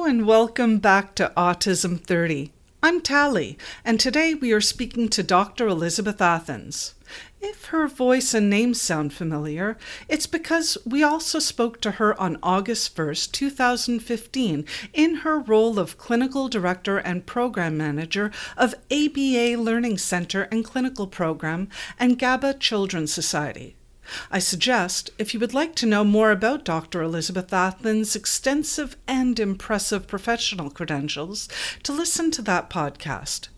and welcome back to Autism 30. I'm Tally, and today we are speaking to Dr. Elizabeth Athens. If her voice and name sound familiar, it's because we also spoke to her on August 1st, 2015, in her role of Clinical Director and Program Manager of ABA Learning Center and Clinical Program and GABA Children's Society. I suggest, if you would like to know more about Dr. Elizabeth Athens' extensive and impressive professional credentials, to listen to that podcast.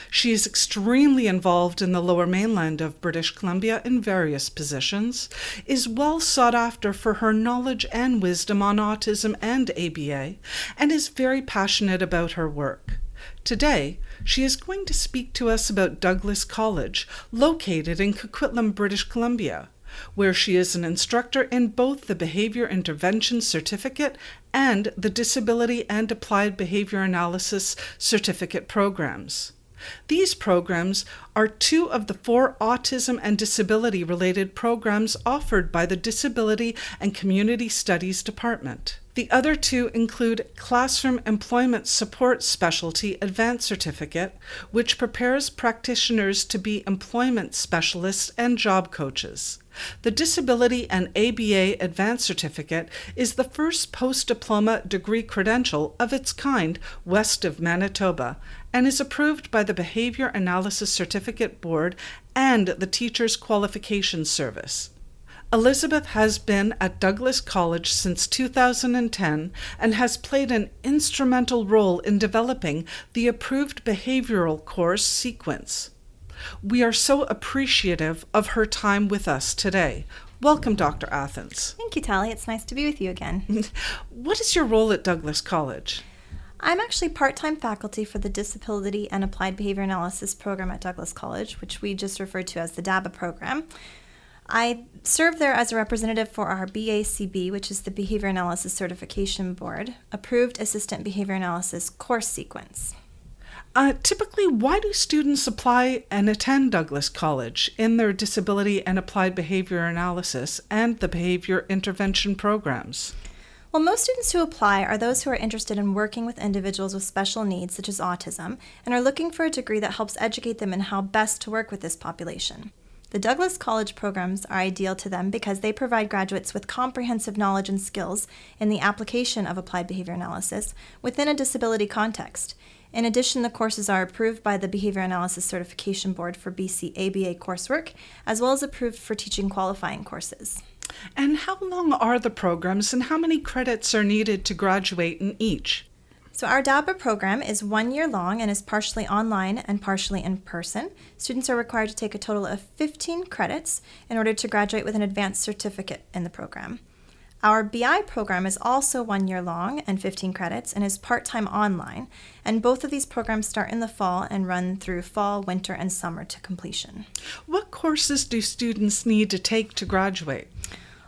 She is extremely involved in the Lower Mainland of British Columbia in various positions, is well sought after for her knowledge and wisdom on autism and ABA, and is very passionate about her work. Today, she is going to speak to us about Douglas College, located in Coquitlam, British Columbia, where she is an instructor in both the Behaviour Intervention Certificate and the Disability and Applied Behaviour Analysis Certificate programs. These programs are two of the 4 autism and disability-related programs offered by the Disability and Community Studies Department. The other 2 include Classroom Employment Support Specialty Advanced Certificate, which prepares practitioners to be employment specialists and job coaches. The Disability and ABA Advanced Certificate is the first post-diploma degree credential of its kind west of Manitoba and is approved by the Behaviour Analysis Certificate Board and the Teachers Qualifications Service. Elizabeth has been at Douglas College since 2010 and has played an instrumental role in developing the approved behavioral course sequence. We are so appreciative of her time with us today. Welcome, Dr. Athens. Thank you, Tally. It's nice to be with you again. What is your role at Douglas College? I'm actually part-time faculty for the Disability and Applied Behavior Analysis program at Douglas College, which we just referred to as the DABA program. I serve there as a representative for our BACB, which is the Behavior Analysis Certification Board, Approved Assistant Behavior Analysis course sequence. Typically, why do students apply and attend Douglas College in their disability and applied behavior analysis and the behavior intervention programs? Well, most students who apply are those who are interested in working with individuals with special needs, such as autism, and are looking for a degree that helps educate them in how best to work with this population. The Douglas College programs are ideal to them because they provide graduates with comprehensive knowledge and skills in the application of applied behavior analysis within a disability context. In addition, the courses are approved by the Behavior Analysis Certification Board for BC ABA coursework, as well as approved for teaching qualifying courses. And how long are the programs and how many credits are needed to graduate in each? So our DABA program is 1 year long and is partially online and partially in person. Students are required to take a total of 15 credits in order to graduate with an advanced certificate in the program. Our BI program is also 1 year long and 15 credits and is part-time online, and both of these programs start in the fall and run through fall, winter, and summer to completion. What courses do students need to take to graduate?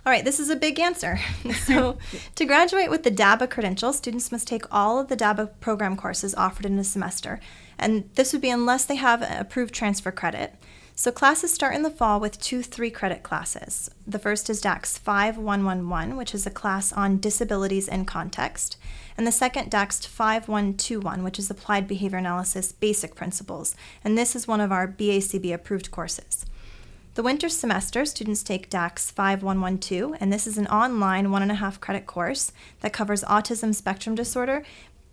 All right, this is a big answer. So to graduate with the DABA credential, students must take all of the DABA program courses offered in a semester, and this would be unless they have an approved transfer credit. So classes start in the fall with 2 3-credit classes. The first is DAX 5111, which is a class on disabilities in context, and the second DAX 5121, which is Applied Behavior Analysis Basic Principles, and this is one of our BACB approved courses. The winter semester, students take DAX 5112, and this is an online 1.5 credit course that covers autism spectrum disorder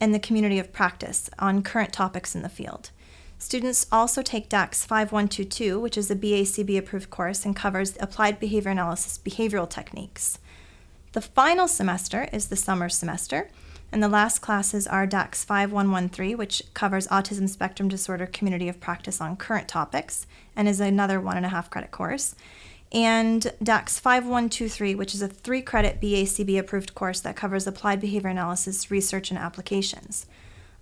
and the community of practice on current topics in the field. Students also take DAX 5122, which is a BACB approved course and covers applied behavior analysis behavioral techniques. The final semester is the summer semester, and the last classes are DAX 5113, which covers autism spectrum disorder community of practice on current topics and is another 1.5 credit course, and DAX 5123, which is a 3-credit BACB approved course that covers applied behavior analysis research and applications.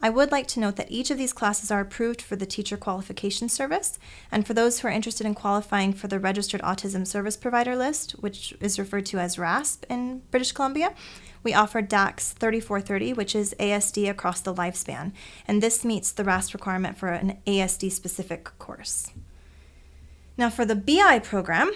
I would like to note that each of these classes are approved for the Teacher Qualification Service, and for those who are interested in qualifying for the Registered Autism Service Provider list, which is referred to as RASP in British Columbia, we offer DAX 3430, which is ASD across the lifespan, and this meets the RASP requirement for an ASD-specific course. Now for the BI program,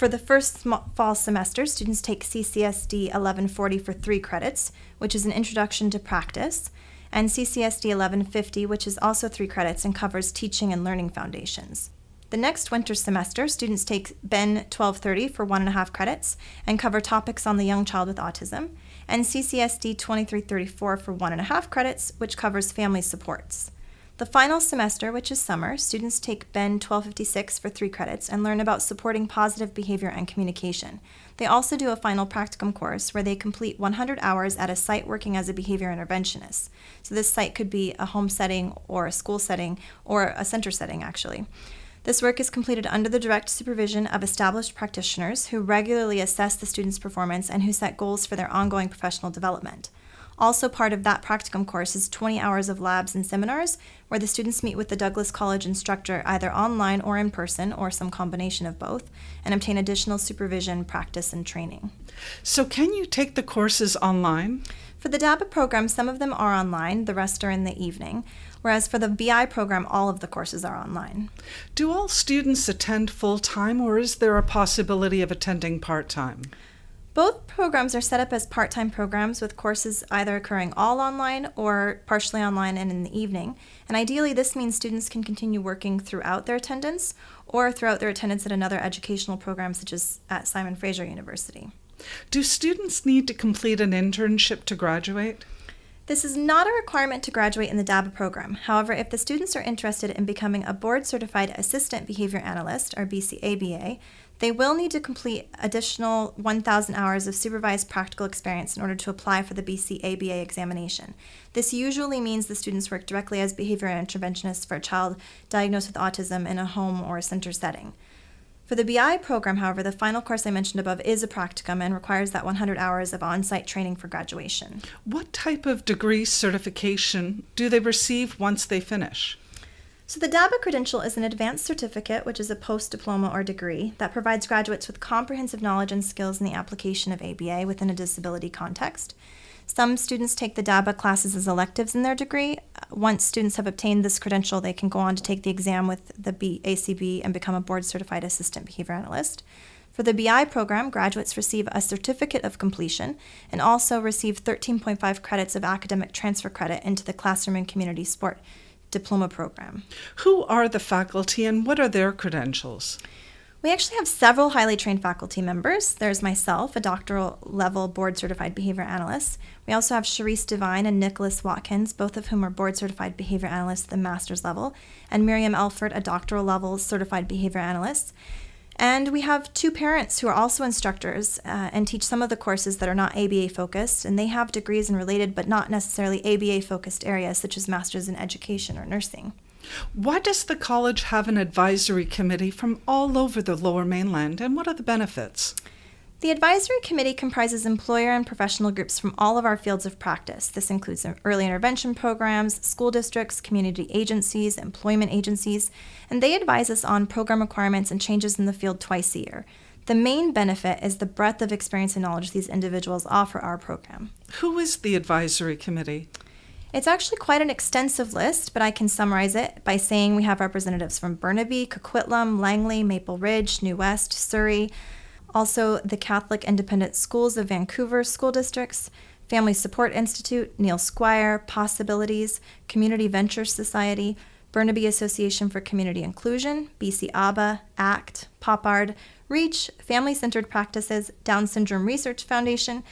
For the first fall semester, students take CCSD 1140 for 3 credits, which is an introduction to practice, and CCSD 1150, which is also 3 credits and covers teaching and learning foundations. The next winter semester, students take BEN 1230 for 1.5 credits and cover topics on the young child with autism, and CCSD 2334 for 1.5 credits, which covers family supports. The final semester, which is summer, students take BEN 1256 for 3 credits and learn about supporting positive behavior and communication. They also do a final practicum course where they complete 100 hours at a site working as a behavior interventionist. So this site could be a home setting or a school setting or a center setting, actually. This work is completed under the direct supervision of established practitioners who regularly assess the students' performance and who set goals for their ongoing professional development. Also part of that practicum course is 20 hours of labs and seminars where the students meet with the Douglas College instructor either online or in person or some combination of both and obtain additional supervision, practice, and training. So can you take the courses online? For the DABA program, some of them are online, the rest are in the evening, whereas for the BI program, all of the courses are online. Do all students attend full-time, or is there a possibility of attending part-time? Both programs are set up as part-time programs with courses either occurring all online or partially online and in the evening. And ideally, this means students can continue working throughout their attendance or throughout their attendance at another educational program such as at Simon Fraser University. Do students need to complete an internship to graduate? This is not a requirement to graduate in the DABA program. However, if the students are interested in becoming a board-certified assistant behavior analyst, or BCABA, they will need to complete additional 1,000 hours of supervised practical experience in order to apply for the BCABA examination. This usually means the students work directly as behavior interventionists for a child diagnosed with autism in a home or a center setting. For the BI program, however, the final course I mentioned above is a practicum and requires that 100 hours of on-site training for graduation. What type of degree certification do they receive once they finish? So the DABA credential is an advanced certificate, which is a post-diploma or degree, that provides graduates with comprehensive knowledge and skills in the application of ABA within a disability context. Some students take the DABA classes as electives in their degree. Once students have obtained this credential, they can go on to take the exam with the ACB and become a board-certified assistant behavior analyst. For the BI program, graduates receive a certificate of completion and also receive 13.5 credits of academic transfer credit into the classroom and community sport diploma program. Who are the faculty and what are their credentials? We actually have several highly trained faculty members. There's myself, a doctoral level board certified behavior analyst. We also have Sharice Devine and Nicholas Watkins, both of whom are board certified behavior analysts at the master's level, and Miriam Elford, a doctoral level certified behavior analyst. And we have 2 parents who are also instructors and teach some of the courses that are not ABA focused, and they have degrees in related but not necessarily ABA focused areas such as masters in education or nursing. Why does the college have an advisory committee from all over the Lower Mainland, and what are the benefits? The advisory committee comprises employer and professional groups from all of our fields of practice. This includes early intervention programs, school districts, community agencies, employment agencies, and they advise us on program requirements and changes in the field twice a year. The main benefit is the breadth of experience and knowledge these individuals offer our program. Who is the advisory committee? It's actually quite an extensive list, but I can summarize it by saying we have representatives from Burnaby, Coquitlam, Langley, Maple Ridge, New West, Surrey, also the Catholic Independent Schools of Vancouver School Districts, Family Support Institute, Neil Squire, Possibilities, Community Venture Society, Burnaby Association for Community Inclusion, BC ABBA, ACT, PopArt, REACH, Family Centered Practices, Down Syndrome Research Foundation.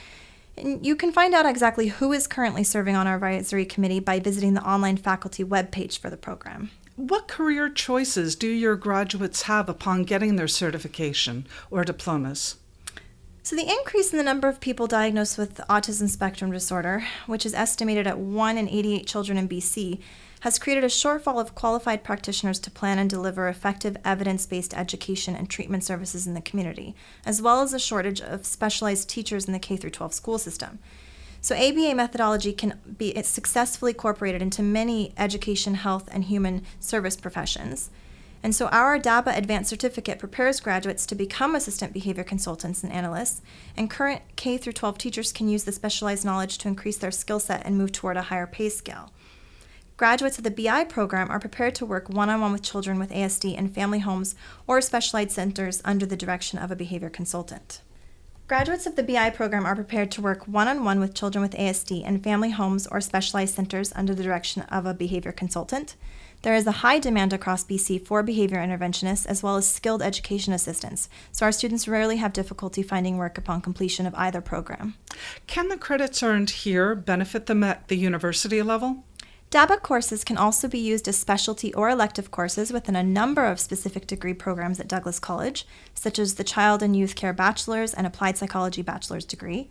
And you can find out exactly who is currently serving on our advisory committee by visiting the online faculty webpage for the program. What career choices do your graduates have upon getting their certification or diplomas? So the increase in the number of people diagnosed with autism spectrum disorder, which is estimated at 1 in 88 children in BC, has created a shortfall of qualified practitioners to plan and deliver effective evidence-based education and treatment services in the community, as well as a shortage of specialized teachers in the K-12 school system. So ABA methodology can be successfully incorporated into many education, health, and human service professions. And so our DABA Advanced Certificate prepares graduates to become assistant behavior consultants and analysts, and current K-12 teachers can use the specialized knowledge to increase their skill set and move toward a higher pay scale. Graduates of the BI program are prepared to work one-on-one with children with ASD in family homes or specialized centers under the direction of a behavior consultant. Graduates of the BI program are prepared to work one-on-one with children with ASD in family homes or specialized centers under the direction of a behavior consultant. There is a high demand across BC for behavior interventionists as well as skilled education assistants, so our students rarely have difficulty finding work upon completion of either program. Can the credits earned here benefit them at the university level? DABA courses can also be used as specialty or elective courses within a number of specific degree programs at Douglas College, such as the Child and Youth Care Bachelor's and Applied Psychology Bachelor's degree,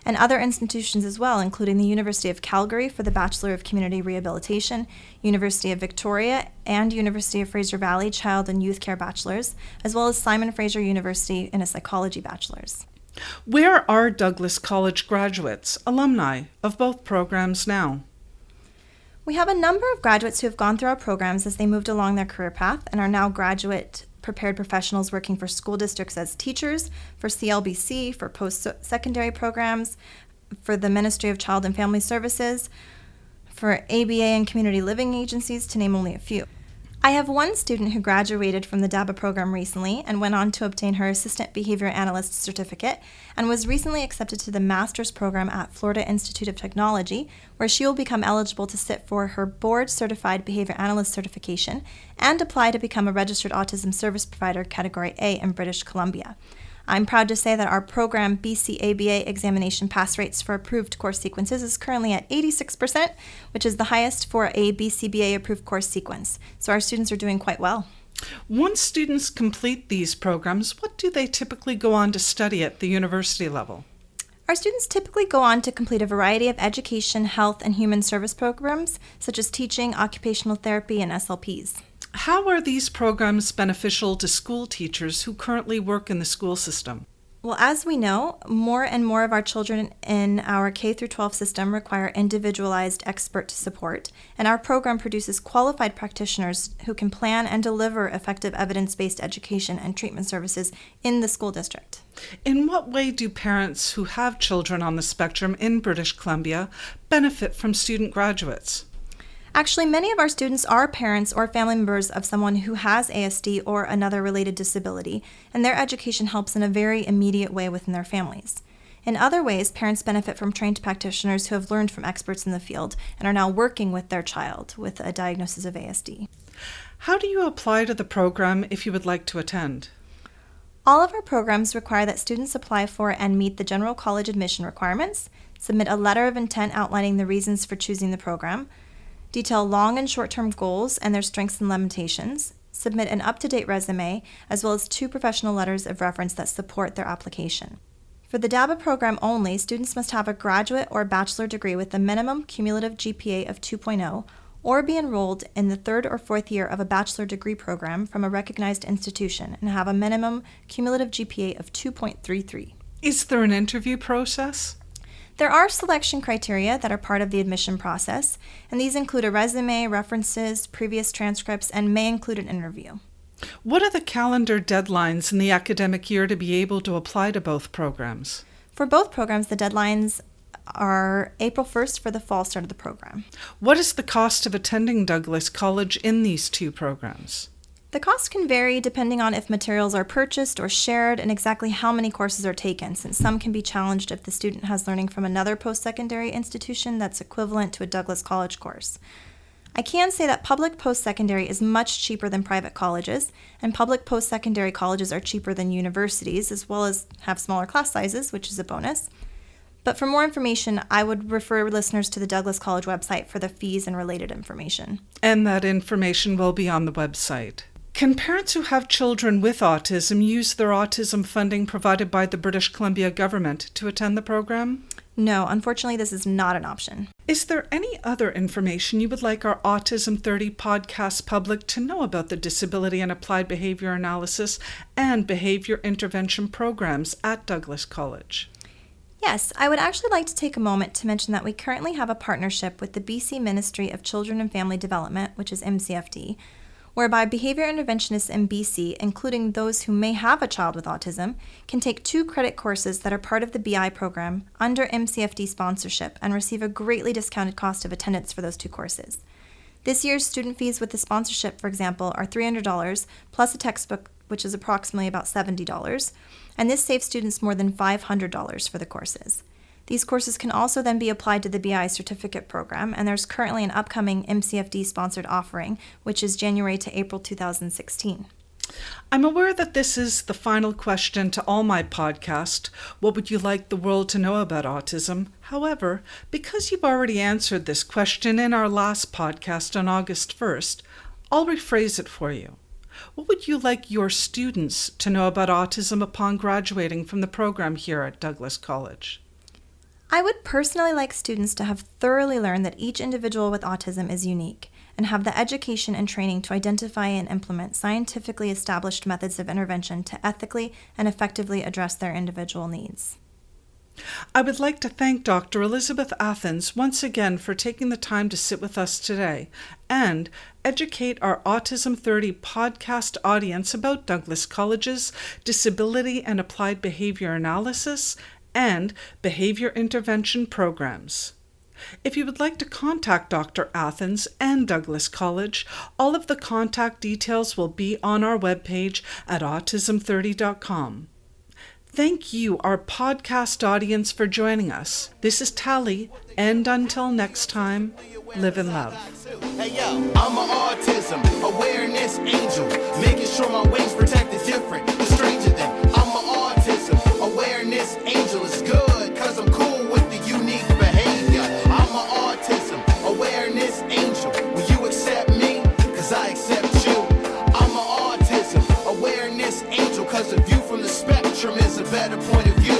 and other institutions as well, including the University of Calgary for the Bachelor of Community Rehabilitation, University of Victoria, and University of Fraser Valley Child and Youth Care Bachelor's, as well as Simon Fraser University in a Psychology Bachelor's. Where are Douglas College graduates, alumni, of both programs now? We have a number of graduates who have gone through our programs as they moved along their career path and are now graduate-prepared professionals working for school districts as teachers, for CLBC, for post-secondary programs, for the Ministry of Child and Family Services, for ABA and community living agencies, to name only a few. I have one student who graduated from the DABA program recently and went on to obtain her Assistant Behavior Analyst certificate and was recently accepted to the Master's program at Florida Institute of Technology, where she will become eligible to sit for her Board Certified Behavior Analyst certification and apply to become a Registered Autism Service Provider Category A in British Columbia. I'm proud to say that our program BC ABA examination pass rates for approved course sequences is currently at 86%, which is the highest for a BCBA approved course sequence. So our students are doing quite well. Once students complete these programs, what do they typically go on to study at the university level? Our students typically go on to complete a variety of education, health, and human service programs, such as teaching, occupational therapy, and SLPs. How are these programs beneficial to school teachers who currently work in the school system? Well, as we know, more and more of our children in our K-12 system require individualized expert support, and our program produces qualified practitioners who can plan and deliver effective evidence-based education and treatment services in the school district. In what way do parents who have children on the spectrum in British Columbia benefit from student graduates? Actually, many of our students are parents or family members of someone who has ASD or another related disability, and their education helps in a very immediate way within their families. In other ways, parents benefit from trained practitioners who have learned from experts in the field and are now working with their child with a diagnosis of ASD. How do you apply to the program if you would like to attend? All of our programs require that students apply for and meet the general college admission requirements, submit a letter of intent outlining the reasons for choosing the program, detail long and short-term goals and their strengths and limitations, submit an up-to-date resume, as well as 2 professional letters of reference that support their application. For the DABA program only, students must have a graduate or bachelor degree with a minimum cumulative GPA of 2.0 or be enrolled in the 3rd or 4th year of a bachelor degree program from a recognized institution and have a minimum cumulative GPA of 2.33. Is there an interview process? There are selection criteria that are part of the admission process, and these include a resume, references, previous transcripts, and may include an interview. What are the calendar deadlines in the academic year to be able to apply to both programs? For both programs, the deadlines are April 1st for the fall start of the program. What is the cost of attending Douglas College in these 2 programs? The cost can vary depending on if materials are purchased or shared and exactly how many courses are taken, since some can be challenged if the student has learning from another post-secondary institution that's equivalent to a Douglas College course. I can say that public post-secondary is much cheaper than private colleges, and public post-secondary colleges are cheaper than universities, as well as have smaller class sizes, which is a bonus. But for more information, I would refer listeners to the Douglas College website for the fees and related information. And that information will be on the website. Can parents who have children with autism use their autism funding provided by the British Columbia government to attend the program? No, unfortunately, this is not an option. Is there any other information you would like our Autism 30 podcast public to know about the disability and applied behavior analysis and behavior intervention programs at Douglas College? Yes, I would actually like to take a moment to mention that we currently have a partnership with the BC Ministry of Children and Family Development, which is MCFD, whereby behavior interventionists in BC, including those who may have a child with autism, can take 2 credit courses that are part of the BI program under MCFD sponsorship and receive a greatly discounted cost of attendance for those 2 courses. This year's student fees with the sponsorship, for example, are $300 plus a textbook, which is approximately about $70, and this saves students more than $500 for the courses. These courses can also then be applied to the BI certificate program, and there's currently an upcoming MCFD-sponsored offering, which is January to April 2016. I'm aware that this is the final question to all my podcast. What would you like the world to know about autism? However, because you've already answered this question in our last podcast on August 1st, I'll rephrase it for you. What would you like your students to know about autism upon graduating from the program here at Douglas College? I would personally like students to have thoroughly learned that each individual with autism is unique and have the education and training to identify and implement scientifically established methods of intervention to ethically and effectively address their individual needs. I would like to thank Dr. Elizabeth Athens once again for taking the time to sit with us today and educate our Autism 30 podcast audience about Douglas College's disability and applied behavior analysis and behavior intervention programs. If you would like to contact Dr. Athens and Douglas College, all of the contact details will be on our webpage at autism30.com. Thank you, our podcast audience, for joining us. This is Tally, and until next time, live in love. Hey yo, I'm an autism awareness angel, making sure my wings protect the different, the stranger than. I'm an autism awareness angel. It's good, cause I'm cool with the unique behavior. I'm an autism awareness angel. Will you accept me? Cause I accept you. I'm an autism awareness angel, cause the view from the spectrum is a better point of view.